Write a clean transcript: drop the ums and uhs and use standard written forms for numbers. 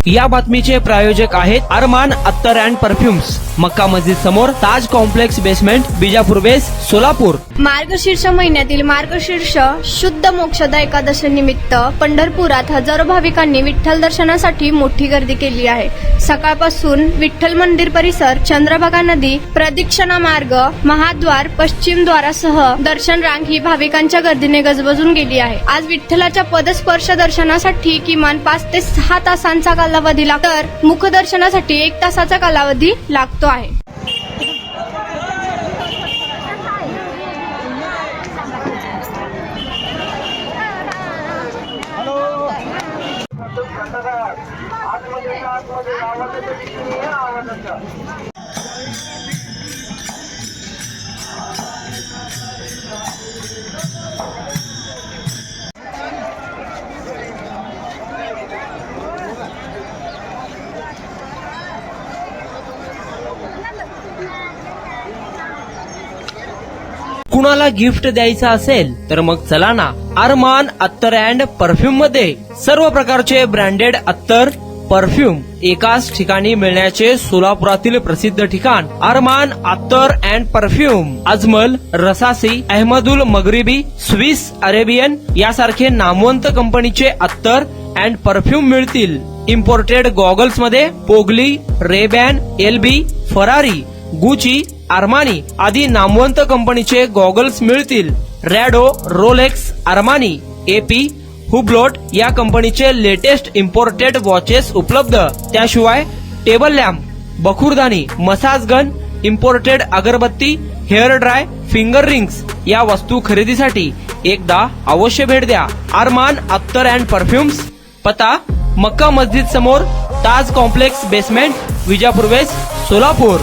या बातमीचे प्रायोजक आहेत अरमान अत्तर अँड परफ्युम्स, मक्का मस्जिद समोर, Taj complex basement, Bijapur base, Solapur. मार्गशीर्ष महिन्यातील मार्गशीर्ष शुद्ध मोक्षदा एकादशी निमित्त पंढरपुरात हजारो भाविकांनी विठ्ठल दर्शनासाठी मोठी गर्दी केली आहे। सकाळपासून विठ्ठल मंदिर परिसर, चंद्रभागा नदी, प्रदक्षिणा मार्ग, महाद्वार, पश्चिम द्वारासह दर्शन रांग ही भाविकांच्या गर्दीने गजबजून गेली आहे। आज विठ्ठलाच्या पदस्पर्श दर्शनासाठी किमान 5 ते 6 तासांचा कालावधी लागतो, तर मुखदर्शनासाठी 1 तासाचा कालावधी लागतो आहे। कुणाला गिफ्ट द्यायचं असेल तर मग चला ना अरमान अत्तर अँड परफ्यूम मध्ये। सर्व प्रकारचे ब्रँडेड अत्तर, परफ्यूम एकाच ठिकाणी मिळण्याचे सोलापुरातील प्रसिद्ध ठिकाण Armaan Attar and perfume. Ajmal, Rasasi, Ahmed al Maghribi, Swiss Arabian यासारखे नामवंत कंपनीचे अत्तर अँड परफ्यूम मिळतील। इम्पोर्टेड गॉगल्स मध्ये पोगली, Ray Ban, L B, Ferrari, Gucci, Armani आदी नामवंत कंपनीचे गॉगल्स मिळतील। Rado, Rolex, Armani, AP, Hublot या कंपनीचे लेटेस्ट इम्पोर्टेड वॉचेस उपलब्ध। त्याशिवाय टेबल लॅम्प, बखुरदानी, मसाज गन, इम्पोर्टेड अगरबत्ती, हेअर ड्राय, फिंगर रिंग्स या वस्तू खरेदीसाठी एकदा अवश्य भेट द्या अरमान अत्तर अँड परफ्यूम्स। पता मक्का मस्जिद समोर, Taj complex basement, Vijapur west, Solapur.